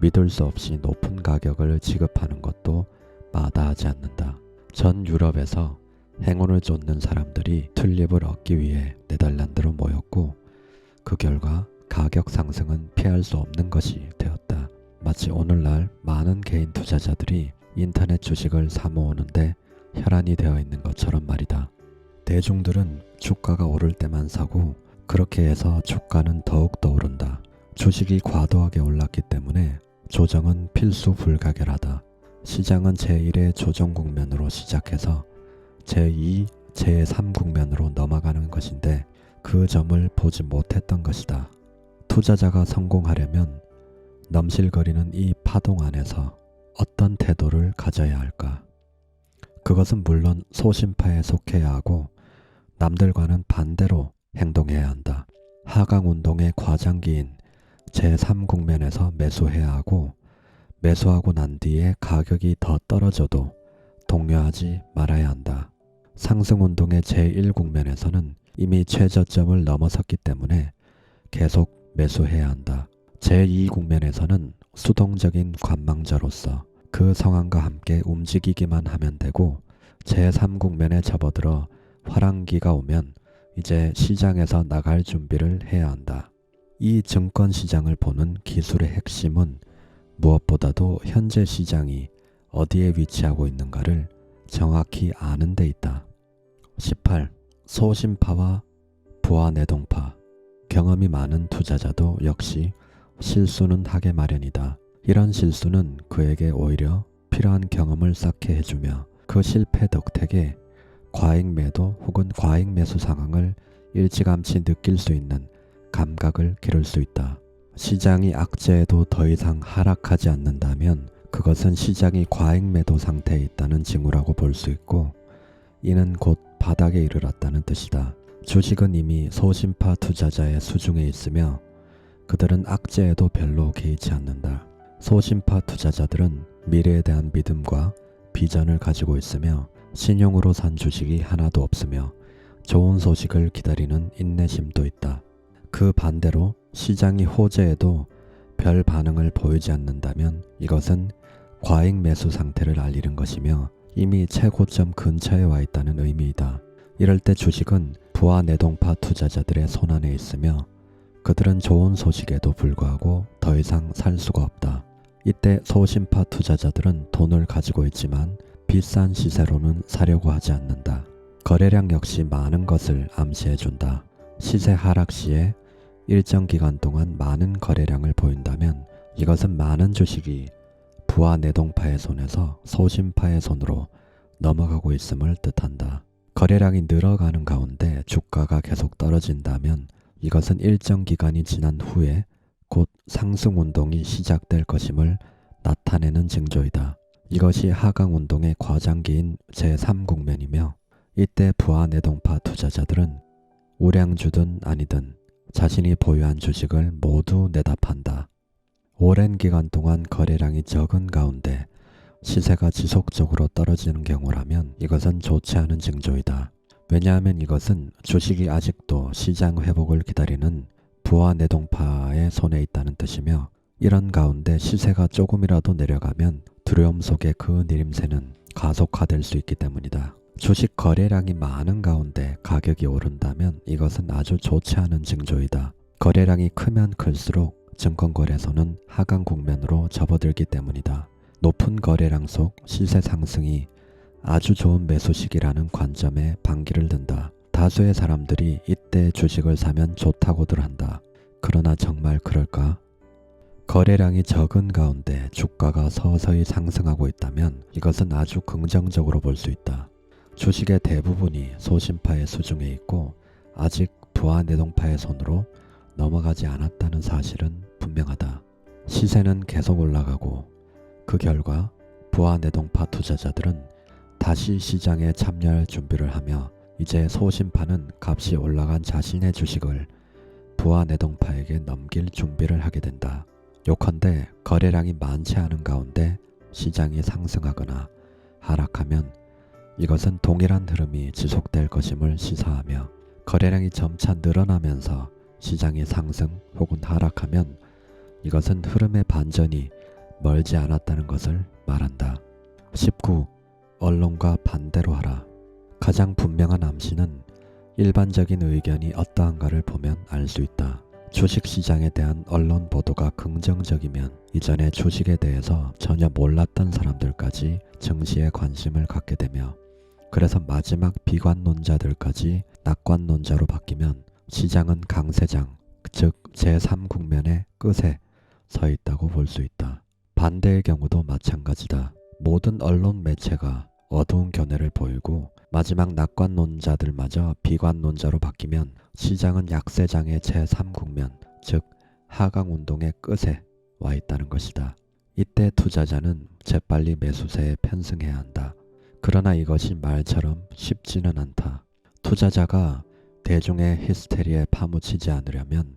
믿을 수 없이 높은 가격을 지급하는 것도 마다하지 않는다. 전 유럽에서 행운을 쫓는 사람들이 튤립을 얻기 위해 네덜란드로 모였고 그 결과 가격 상승은 피할 수 없는 것이 되었다. 마치 오늘날 많은 개인 투자자들이 인터넷 주식을 사모으는데 혈안이 되어 있는 것처럼 말이다. 대중들은 주가가 오를 때만 사고 그렇게 해서 주가는 더욱더 오른다. 주식이 과도하게 올랐기 때문에 조정은 필수 불가결하다. 시장은 제1의 조정 국면으로 시작해서 제2, 제3 국면으로 넘어가는 것인데 그 점을 보지 못했던 것이다. 투자자가 성공하려면 넘실거리는 이 파동 안에서 어떤 태도를 가져야 할까? 그것은 물론 소심파에 속해야 하고 남들과는 반대로 행동해야 한다. 하강운동의 과장기인 제3국면에서 매수해야 하고 매수하고 난 뒤에 가격이 더 떨어져도 동요하지 말아야 한다. 상승운동의 제1국면에서는 이미 최저점을 넘어섰기 때문에 계속 매수해야 한다. 제2국면에서는 수동적인 관망자로서 그 상황과 함께 움직이기만 하면 되고 제3국면에 접어들어 화랑기가 오면 이제 시장에서 나갈 준비를 해야 한다. 이 증권시장을 보는 기술의 핵심은 무엇보다도 현재 시장이 어디에 위치하고 있는가를 정확히 아는 데 있다. 18. 소심파와 부하내동파. 경험이 많은 투자자도 역시 실수는 하게 마련이다. 이런 실수는 그에게 오히려 필요한 경험을 쌓게 해주며 그 실패 덕택에 과잉 매도 혹은 과잉 매수 상황을 일찌감치 느낄 수 있는 감각을 기를 수 있다. 시장이 악재에도 더 이상 하락하지 않는다면 그것은 시장이 과잉 매도 상태에 있다는 징후라고 볼 수 있고 이는 곧 바닥에 이르렀다는 뜻이다. 주식은 이미 소심파 투자자의 수중에 있으며 그들은 악재에도 별로 개의치 않는다. 소심파 투자자들은 미래에 대한 믿음과 비전을 가지고 있으며 신용으로 산 주식이 하나도 없으며 좋은 소식을 기다리는 인내심도 있다. 그 반대로 시장이 호재에도 별 반응을 보이지 않는다면 이것은 과잉 매수 상태를 알리는 것이며 이미 최고점 근처에 와 있다는 의미이다. 이럴 때 주식은 부하내동파 투자자들의 손안에 있으며 그들은 좋은 소식에도 불구하고 더 이상 살 수가 없다. 이때 소심파 투자자들은 돈을 가지고 있지만 비싼 시세로는 사려고 하지 않는다. 거래량 역시 많은 것을 암시해준다. 시세 하락 시에 일정 기간 동안 많은 거래량을 보인다면 이것은 많은 주식이 부하 내동파의 손에서 소심파의 손으로 넘어가고 있음을 뜻한다. 거래량이 늘어가는 가운데 주가가 계속 떨어진다면 이것은 일정 기간이 지난 후에 곧 상승운동이 시작될 것임을 나타내는 징조이다. 이것이 하강운동의 과장기인 제3국면이며 이때 부하 내동파 투자자들은 우량주든 아니든 자신이 보유한 주식을 모두 내다 판다. 오랜 기간 동안 거래량이 적은 가운데 시세가 지속적으로 떨어지는 경우라면 이것은 좋지 않은 징조이다. 왜냐하면 이것은 주식이 아직도 시장 회복을 기다리는 부하 내동파의 손에 있다는 뜻이며 이런 가운데 시세가 조금이라도 내려가면 두려움 속에 그 내림세는 가속화될 수 있기 때문이다. 주식 거래량이 많은 가운데 가격이 오른다면 이것은 아주 좋지 않은 징조이다. 거래량이 크면 클수록 증권거래소는 하강 국면으로 접어들기 때문이다. 높은 거래량 속 시세 상승이 아주 좋은 매수 시기라는 관점에 반기를 든다. 다수의 사람들이 이때 주식을 사면 좋다고들 한다. 그러나 정말 그럴까? 거래량이 적은 가운데 주가가 서서히 상승하고 있다면 이것은 아주 긍정적으로 볼 수 있다. 주식의 대부분이 소심파의 수중에 있고 아직 부하 내동파의 손으로 넘어가지 않았다는 사실은 분명하다. 시세는 계속 올라가고 그 결과 부하 내동파 투자자들은 다시 시장에 참여할 준비를 하며 이제 소심파는 값이 올라간 자신의 주식을 부하 내동파에게 넘길 준비를 하게 된다. 요컨대 거래량이 많지 않은 가운데 시장이 상승하거나 하락하면 이것은 동일한 흐름이 지속될 것임을 시사하며 거래량이 점차 늘어나면서 시장이 상승 혹은 하락하면 이것은 흐름의 반전이 멀지 않았다는 것을 말한다. 19. 언론과 반대로 하라. 가장 분명한 암시는 일반적인 의견이 어떠한가를 보면 알 수 있다. 주식시장에 대한 언론 보도가 긍정적이면 이전에 주식에 대해서 전혀 몰랐던 사람들까지 증시에 관심을 갖게 되며 그래서 마지막 비관론자들까지 낙관론자로 바뀌면 시장은 강세장, 즉 제3국면의 끝에 서 있다고 볼 수 있다. 반대의 경우도 마찬가지다. 모든 언론 매체가 어두운 견해를 보이고 마지막 낙관론자들마저 비관론자로 바뀌면 시장은 약세장의 제3국면, 즉 하강운동의 끝에 와 있다는 것이다. 이때 투자자는 재빨리 매수세에 편승해야 한다. 그러나 이것이 말처럼 쉽지는 않다. 투자자가 대중의 히스테리에 파묻히지 않으려면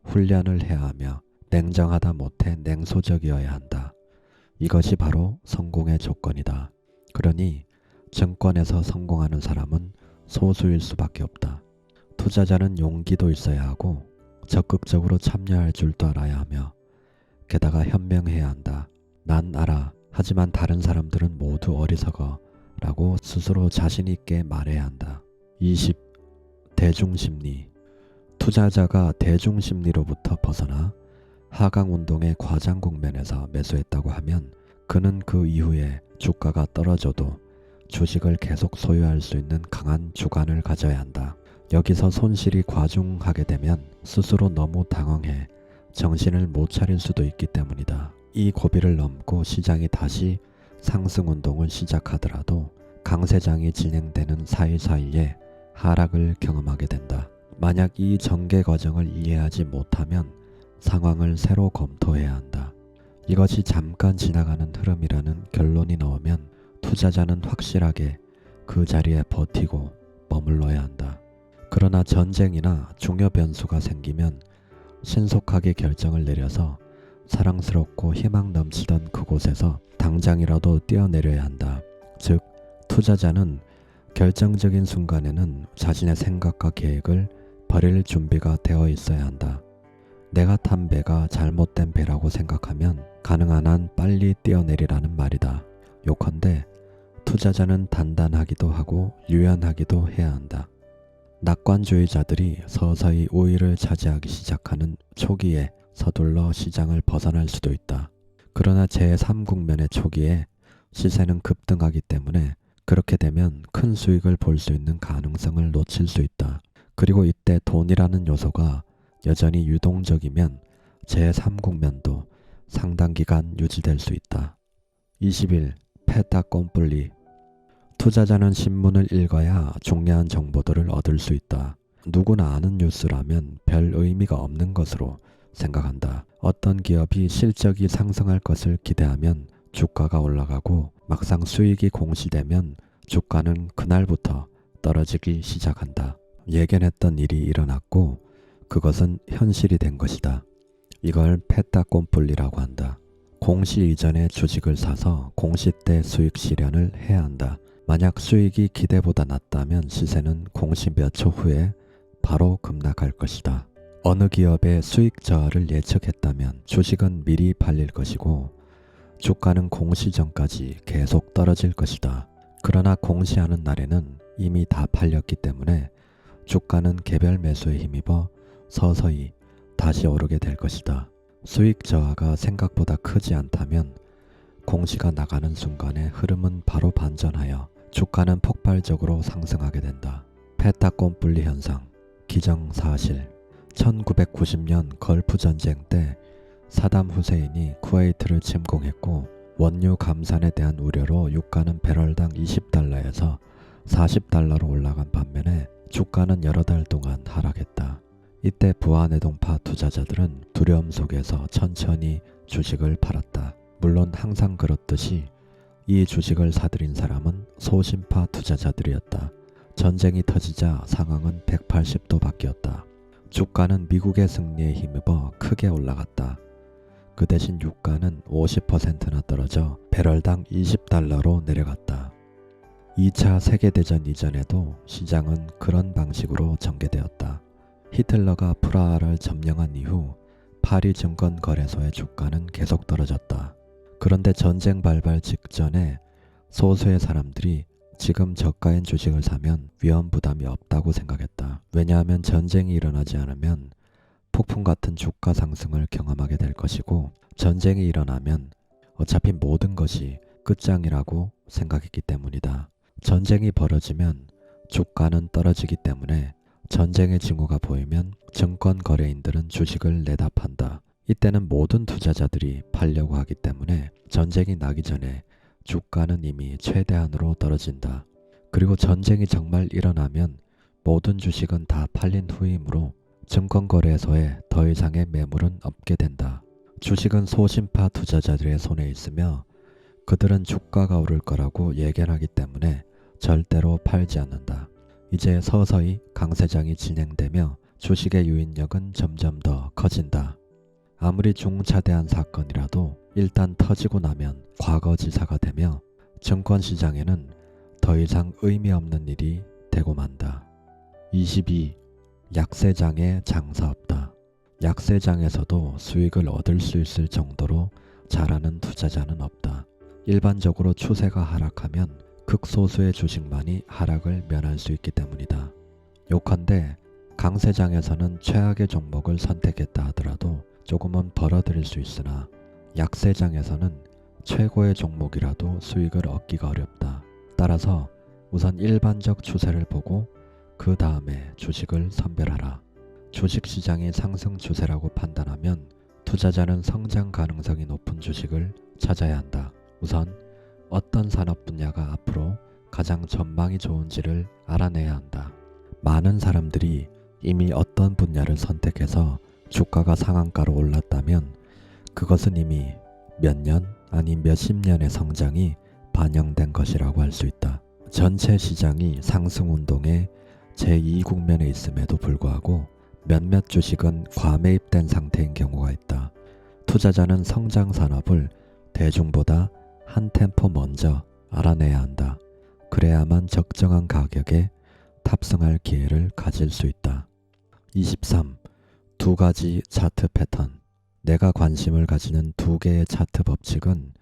훈련을 해야 하며 냉정하다 못해 냉소적이어야 한다. 이것이 바로 성공의 조건이다. 그러니 증권에서 성공하는 사람은 소수일 수밖에 없다. 투자자는 용기도 있어야 하고 적극적으로 참여할 줄도 알아야 하며 게다가 현명해야 한다. 난 알아. 하지만 다른 사람들은 모두 어리석어 라고 스스로 자신 있게 말해야 한다. 20. 대중심리. 투자자가 대중심리로부터 벗어나 하강운동의 과장 국면에서 매수했다고 하면 그는 그 이후에 주가가 떨어져도 주식을 계속 소유할 수 있는 강한 주관을 가져야 한다. 여기서 손실이 과중하게 되면 스스로 너무 당황해 정신을 못 차릴 수도 있기 때문이다. 이 고비를 넘고 시장이 다시 상승운동을 시작하더라도 강세장이 진행되는 사이사이에 하락을 경험하게 된다. 만약 이 전개 과정을 이해하지 못하면 상황을 새로 검토해야 한다. 이것이 잠깐 지나가는 흐름이라는 결론이 나오면 투자자는 확실하게 그 자리에 버티고 머물러야 한다. 그러나 전쟁이나 중요 변수가 생기면 신속하게 결정을 내려서 사랑스럽고 희망 넘치던 그곳에서 당장이라도 뛰어내려야 한다. 즉, 투자자는 결정적인 순간에는 자신의 생각과 계획을 버릴 준비가 되어 있어야 한다. 내가 탄 배가 잘못된 배라고 생각하면 가능한 한 빨리 뛰어내리라는 말이다. 요컨대 투자자는 단단하기도 하고 유연하기도 해야 한다. 낙관주의자들이 서서히 우위를 차지하기 시작하는 초기에 서둘러 시장을 벗어날 수도 있다. 그러나 제3국면의 초기에 시세는 급등하기 때문에 그렇게 되면 큰 수익을 볼 수 있는 가능성을 놓칠 수 있다. 그리고 이때 돈이라는 요소가 여전히 유동적이면 제3국면도 상당 기간 유지될 수 있다. 20일 페타 꼼뿔리. 투자자는 신문을 읽어야 중요한 정보들을 얻을 수 있다. 누구나 아는 뉴스라면 별 의미가 없는 것으로 생각한다. 어떤 기업이 실적이 상승할 것을 기대하면 주가가 올라가고 막상 수익이 공시되면 주가는 그날부터 떨어지기 시작한다. 예견했던 일이 일어났고 그것은 현실이 된 것이다. 이걸 페타 꼼뿔리라고 한다. 공시 이전에 주식을 사서 공시 때 수익 실현을 해야 한다. 만약 수익이 기대보다 낮다면 시세는 공시 몇 초 후에 바로 급락할 것이다. 어느 기업의 수익 저하를 예측했다면 주식은 미리 팔릴 것이고 주가는 공시 전까지 계속 떨어질 것이다. 그러나 공시하는 날에는 이미 다 팔렸기 때문에 주가는 개별 매수에 힘입어 서서히 다시 오르게 될 것이다. 수익 저하가 생각보다 크지 않다면 공시가 나가는 순간에 흐름은 바로 반전하여 주가는 폭발적으로 상승하게 된다. 페타 꼼뿔리 현상, 기정사실. 1990년 걸프 전쟁 때 사담 후세인이 쿠웨이트를 침공했고 원유 감산에 대한 우려로 유가는 배럴당 20달러에서 40달러로 올라간 반면에 주가는 여러 달 동안 하락했다. 이때 부하내동파 투자자들은 두려움 속에서 천천히 주식을 팔았다. 물론 항상 그렇듯이 이 주식을 사들인 사람은 소심파 투자자들이었다. 전쟁이 터지자 상황은 180도 바뀌었다. 주가는 미국의 승리에 힘입어 크게 올라갔다. 그 대신 유가는 50%나 떨어져 배럴당 20달러로 내려갔다. 2차 세계대전 이전에도 시장은 그런 방식으로 전개되었다. 히틀러가 프라하를 점령한 이후 파리 증권거래소의 주가는 계속 떨어졌다. 그런데 전쟁 발발 직전에 소수의 사람들이 지금 저가인 주식을 사면 위험 부담이 없다고 생각했다. 왜냐하면 전쟁이 일어나지 않으면 폭풍 같은 주가 상승을 경험하게 될 것이고 전쟁이 일어나면 어차피 모든 것이 끝장이라고 생각했기 때문이다. 전쟁이 벌어지면 주가는 떨어지기 때문에 전쟁의 징후가 보이면 증권 거래인들은 주식을 내다 판다. 이때는 모든 투자자들이 팔려고 하기 때문에 전쟁이 나기 전에 주가는 이미 최대한으로 떨어진다. 그리고 전쟁이 정말 일어나면 모든 주식은 다 팔린 후이므로 증권거래소에 더 이상의 매물은 없게 된다. 주식은 소심파 투자자들의 손에 있으며 그들은 주가가 오를 거라고 예견하기 때문에 절대로 팔지 않는다. 이제 서서히 강세장이 진행되며 주식의 유인력은 점점 더 커진다. 아무리 중차대한 사건이라도 일단 터지고 나면 과거지사가 되며 증권시장에는 더 이상 의미 없는 일이 되고 만다. 22. 약세장에 장사 없다. 약세장에서도 수익을 얻을 수 있을 정도로 잘하는 투자자는 없다. 일반적으로 추세가 하락하면 극소수의 주식만이 하락을 면할 수 있기 때문이다. 요컨대 강세장에서는 최악의 종목을 선택했다 하더라도 조금은 벌어들일 수 있으나 약세장에서는 최고의 종목이라도 수익을 얻기가 어렵다. 따라서 우선 일반적 추세를 보고 그 다음에 주식을 선별하라. 주식시장이 상승 추세라고 판단하면 투자자는 성장 가능성이 높은 주식을 찾아야 한다. 우선 어떤 산업 분야가 앞으로 가장 전망이 좋은지를 알아내야 한다. 많은 사람들이 이미 어떤 분야를 선택해서 주가가 상한가로 올랐다면 그것은 이미 몇 년 아니 몇십 년의 성장이 반영된 것이라고 할 수 있다. 전체 시장이 상승 운동의 제2국면에 있음에도 불구하고 몇몇 주식은 과매입된 상태인 경우가 있다. 투자자는 성장 산업을 대중보다 한 템포 먼저 알아내야 한다. 그래야만 적정한 가격에 탑승할 기회를 가질 수 있다. 23. 두 가지 차트 패턴. 내가 관심을 가지는 두 개의 차트 법칙은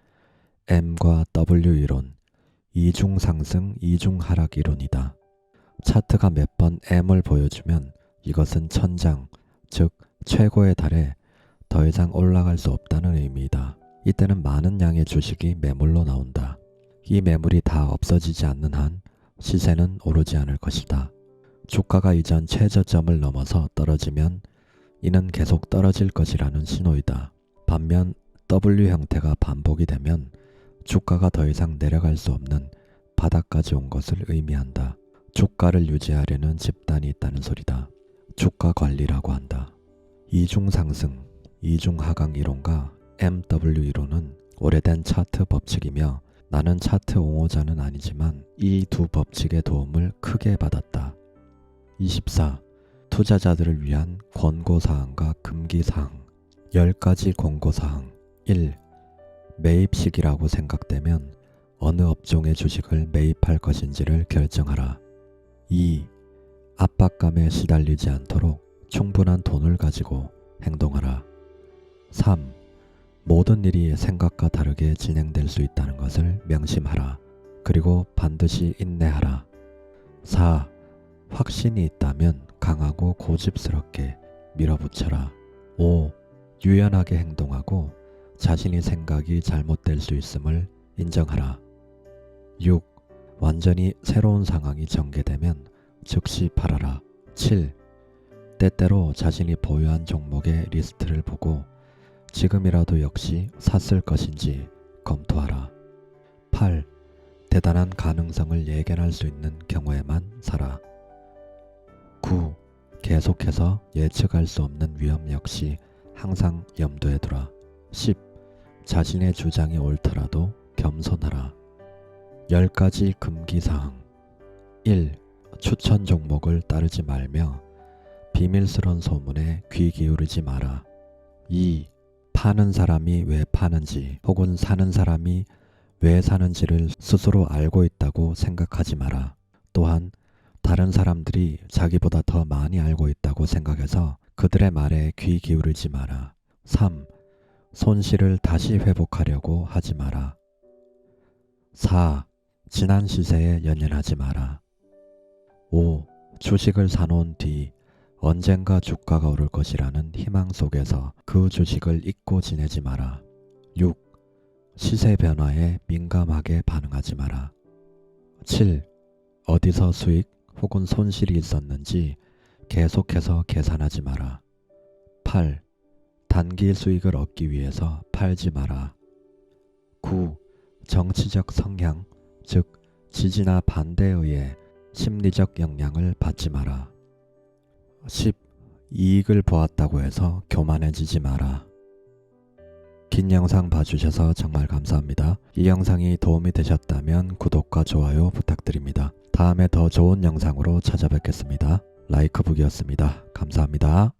M과 W 이론, 이중 상승, 이중 하락 이론이다. 차트가 몇 번 M을 보여주면 이것은 천장, 즉 최고에 달해 더 이상 올라갈 수 없다는 의미이다. 이때는 많은 양의 주식이 매물로 나온다. 이 매물이 다 없어지지 않는 한 시세는 오르지 않을 것이다. 주가가 이전 최저점을 넘어서 떨어지면 이는 계속 떨어질 것이라는 신호이다. 반면 W 형태가 반복이 되면 주가가 더 이상 내려갈 수 없는 바닥까지 온 것을 의미한다. 주가를 유지하려는 집단이 있다는 소리다. 주가 관리라고 한다. 이중 상승, 이중 하강 이론과 MW 이론은 오래된 차트 법칙이며 나는 차트 옹호자는 아니지만 이 두 법칙의 도움을 크게 받았다. 24. 투자자들을 위한 권고사항과 금기사항 10가지 권고사항 1. 매입 시기라고 생각되면 어느 업종의 주식을 매입할 것인지를 결정하라. 2. 압박감에 시달리지 않도록 충분한 돈을 가지고 행동하라. 3. 모든 일이 생각과 다르게 진행될 수 있다는 것을 명심하라. 그리고 반드시 인내하라. 4. 확신이 있다면 강하고 고집스럽게 밀어붙여라. 5. 유연하게 행동하고 자신의 생각이 잘못될 수 있음을 인정하라. 6. 완전히 새로운 상황이 전개되면 즉시 팔아라. 7. 때때로 자신이 보유한 종목의 리스트를 보고 지금이라도 역시 샀을 것인지 검토하라. 8. 대단한 가능성을 예견할 수 있는 경우에만 사라. 9. 계속해서 예측할 수 없는 위험 역시 항상 염두에 두라. 10. 자신의 주장이 옳더라도 겸손하라. 10가지 금기사항 1. 추천 종목을 따르지 말며 비밀스런 소문에 귀 기울이지 마라. 2. 파는 사람이 왜 파는지 혹은 사는 사람이 왜 사는지를 스스로 알고 있다고 생각하지 마라. 또한 다른 사람들이 자기보다 더 많이 알고 있다고 생각해서 그들의 말에 귀 기울이지 마라. 3. 손실을 다시 회복하려고 하지 마라. 4. 지난 시세에 연연하지 마라. 5. 주식을 사놓은 뒤 언젠가 주가가 오를 것이라는 희망 속에서 그 주식을 잊고 지내지 마라. 6. 시세 변화에 민감하게 반응하지 마라. 7. 어디서 수익 혹은 손실이 있었는지 계속해서 계산하지 마라. 8. 단기 수익을 얻기 위해서 팔지 마라. 9. 정치적 성향, 즉 지지나 반대에 의해 심리적 영향을 받지 마라. 10. 이익을 보았다고 해서 교만해지지 마라. 긴 영상 봐주셔서 정말 감사합니다. 이 영상이 도움이 되셨다면 구독과 좋아요 부탁드립니다. 다음에 더 좋은 영상으로 찾아뵙겠습니다. 라이크북이었습니다. 감사합니다.